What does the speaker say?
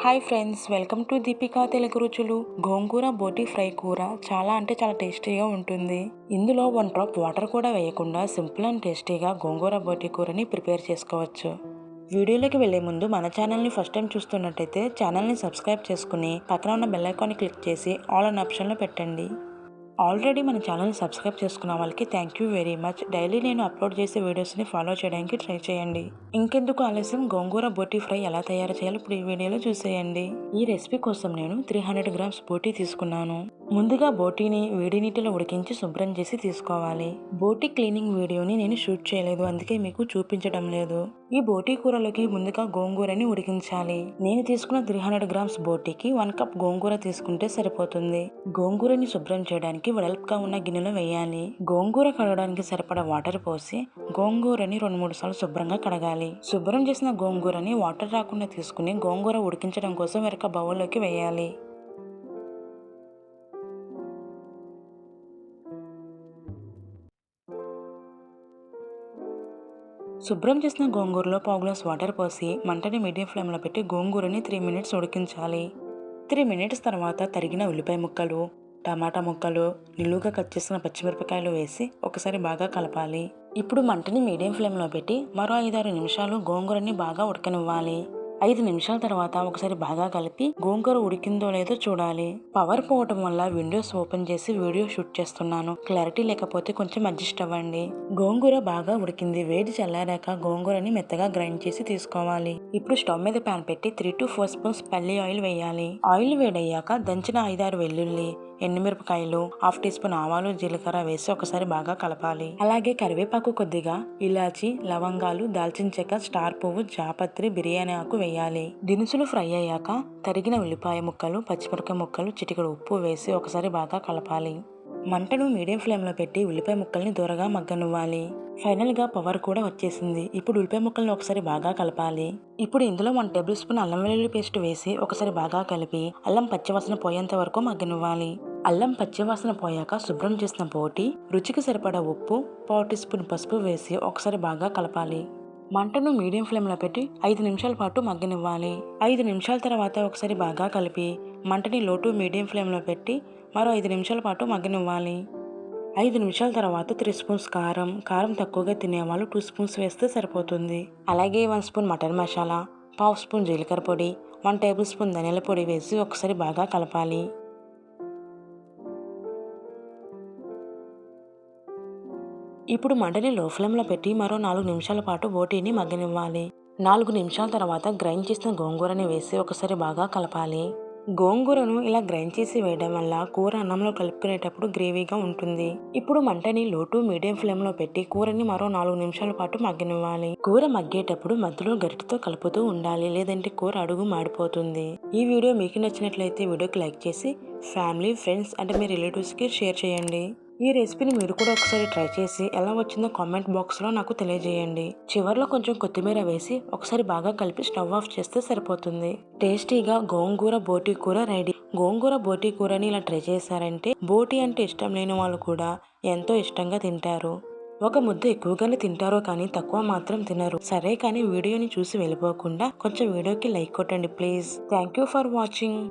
Hi friends, welcome to Deepika Telugu రుచులు. గోంగూర బోటి fry కూర చాలా టేస్టీగా ఉంటుంది. ఇందులో 1 డ్రాప్ వాటర్ కూడా వేయకుండా సింపుల్ అండ్ టేస్టీగా గోంగూర బోటి కూరని ప్రిపేర్ చేసుకోవచ్చు. వీడియోలోకి వెళ్లే ముందు మన ఛానల్ని ఫస్ట్ టైం చూస్తున్నట్టయితే ఛానల్ని సబ్స్క్రైబ్ చేసుకుని పక్కన ఉన్న బెల్ ఐకాన్ని క్లిక్ చేసి ఆల్ అనే ఆప్షన్లో పెట్టండి. ఆల్రెడీ మన ఛానల్ని సబ్స్క్రైబ్ చేసుకున్న వాళ్ళకి thank you very much. Daily నేను అప్లోడ్ చేసే వీడియోస్ని ఫాలో చేయడానికి ట్రై చేయండి. ఇంకెందుకు ఆలస్యం, గోంగూర బోటి ఫ్రై ఎలా తయారు చేయాలో ఇప్పుడు ఈ వీడియోలో చూసేయండి. ఈ రెసిపీ కోసం నేను 300 గ్రామ్స్ బోటి తీసుకున్నాను. ముందుగా బోటీని వేడి నీటిలో ఉడికించి శుభ్రం చేసి తీసుకోవాలి. బోటి క్లీనింగ్ వీడియోని నేను షూట్ చేయలేదు, అందుకే మీకు చూపించడం లేదు. ఈ బోటి కూరలోకి ముందుగా గోంగూరని ఉడికించాలి. నేను తీసుకున్న 300 గ్రామ్స్ బోటికి 1 కప్ గోంగూర తీసుకుంటే సరిపోతుంది. గోంగూరని శుభ్రం చేయడానికి వెడల్పుగా ఉన్న గిన్నెలో వేయాలి. గోంగూర కడగడానికి సరిపడా వాటర్ పోసి గోంగూరని 2-3 సార్లు శుభ్రంగా కడగాలి. శుభ్రం చేసిన గోంగూరని వాటర్ రాకుండా తీసుకుని గోంగూర ఉడికించడం కోసం వేరొక బౌల్లోకి వేయాలి. శుభ్రం చేసిన గోంగూరలో 1/4 గ్లాస్ వాటర్ పోసి మంటని మీడియం ఫ్లేమ్లో పెట్టి గోంగూరని 3 మినిట్స్ ఉడికించాలి. 3 మినిట్స్ తర్వాత తరిగిన ఉల్లిపాయ ముక్కలు, టమాటా ముక్కలు, నిలువుగా కట్ చేసిన పచ్చిమిరపకాయలు వేసి ఒకసారి బాగా కలపాలి. ఇప్పుడు మంటని మీడియం ఫ్లేమ్లో పెట్టి మరో 5-6 నిమిషాలు గోంగూరని బాగా ఉడకనివ్వాలి. 5 నిమిషాల తర్వాత ఒకసారి బాగా కలిపి గోంగూర ఉడికిందో లేదో చూడాలి. పవర్ పోవటం వల్ల విండోస్ ఓపెన్ చేసి వీడియో షూట్ చేస్తున్నాను. క్లారిటీ లేకపోతే కొంచెం అడ్జస్ట్ అవ్వండి. గోంగూర బాగా ఉడికింది. వేడి చల్లారాక గోంగూరని మెత్తగా గ్రైండ్ చేసి తీసుకోవాలి. ఇప్పుడు స్టవ్ మీద ప్యాన్ పెట్టి 3-4 స్పూన్స్ పల్లి ఆయిల్ వేయాలి. ఆయిల్ వేడయ్యాక దంచిన 5-6 వెల్లుల్లి, ఎండుమిరపకాయలు, 1/2 టీ స్పూన్ ఆవాలు, జీలకర్ర వేసి ఒకసారి బాగా కలపాలి. అలాగే కరివేపాకు కొద్దిగా, ఇలాచి, లవంగాలు, దాల్చిన చెక్క, స్టార్ పువ్వు, జాపత్రి, బిర్యానీ ఆకు వేయాలి. దినుసులు ఫ్రై అయ్యాక తరిగిన ఉల్లిపాయ ముక్కలు, పచ్చిమిరపకాయ ముక్కలు, చిటికెడు ఉప్పు వేసి ఒకసారి బాగా కలపాలి. మంటను మీడియం ఫ్లేమ్లో పెట్టి ఉల్లిపాయ ముక్కల్ని దూరగా మగ్గనివ్వాలి. ఫైనల్ గా పవర్ కూడా వచ్చేసింది. ఇప్పుడు ఉల్లిపాయ ముక్కల్ని ఒకసారి బాగా కలపాలి. ఇప్పుడు ఇందులో 1 టేబుల్ స్పూన్ అల్లం వెల్లుల్లి పేస్ట్ వేసి ఒకసారి బాగా కలిపి అల్లం పచ్చివాసన పోయేంత వరకు మగ్గనివ్వాలి. అల్లం పచ్చివాసన పోయాక శుభ్రం చేసిన బోటి, రుచికి సరిపడా ఉప్పు, 1/4 టీ స్పూన్ పసుపు వేసి ఒకసారి బాగా కలపాలి. మంటను మీడియం ఫ్లేమ్లో పెట్టి 5 నిమిషాల పాటు మగ్గనివ్వాలి. 5 నిమిషాల తర్వాత ఒకసారి బాగా కలిపి మంటని లో టు మీడియం ఫ్లేమ్లో పెట్టి మరో 5 నిమిషాల పాటు మగ్గనివ్వాలి. 5 నిమిషాల తర్వాత 3 స్పూన్స్ కారం తక్కువగా తినేవాళ్ళు 2 స్పూన్స్ వేస్తే సరిపోతుంది. అలాగే 1 స్పూన్ మటన్ మసాలా, 1/2 స్పూన్ జీలకర్ర పొడి, 1 టేబుల్ స్పూన్ ధనియాల పొడి వేసి ఒకసారి బాగా కలపాలి. ఇప్పుడు మంటని లో ఫ్లేమ్లో పెట్టి మరో 4 నిమిషాల పాటు బోటీని మగ్గనివ్వాలి. 4 నిమిషాల తర్వాత గ్రైండ్ చేసిన గోంగూరని వేసి ఒకసారి బాగా కలపాలి. గోంగూరను ఇలా గ్రైండ్ చేసి వేయడం వల్ల కూర అన్నంలో కలుపుకునేటప్పుడు గ్రేవీగా ఉంటుంది. ఇప్పుడు మంటని లో టు మీడియం ఫ్లేమ్లో పెట్టి కూరని మరో 4 నిమిషాల పాటు మగ్గనివ్వాలి. కూర మగ్గేటప్పుడు మధ్యలో గరిటెతో కలుపుతూ ఉండాలి, లేదంటే కూర అడుగు మాడిపోతుంది. ఈ వీడియో మీకు నచ్చినట్లయితే వీడియోకి లైక్ చేసి ఫ్యామిలీ, ఫ్రెండ్స్ అంటే మీ రిలేటివ్స్కి షేర్ చేయండి. ఈ రెసిపీని మీరు కూడా ఒకసారి ట్రై చేసి ఎలా వచ్చిందో కామెంట్ బాక్స్లో నాకు తెలియజేయండి. చివర్లో కొంచెం కొత్తిమీర వేసి ఒకసారి బాగా కలిపి స్టవ్ ఆఫ్ చేస్తే సరిపోతుంది. టేస్టీగా గోంగూర బోటి కూర రెడీ. గోంగూర బోటి కూరని ఇలా ట్రై చేశారంటే బోటి అంటే ఇష్టం లేని వాళ్ళు కూడా ఎంతో ఇష్టంగా తింటారు. ఒక ముద్ద ఎక్కువగానే తింటారో కానీ తక్కువ మాత్రం తినరు. సరే కానీ వీడియోని చూసి వెళ్ళిపోకుండా కొంచెం వీడియోకి లైక్ కొట్టండి please. Thank you for watching.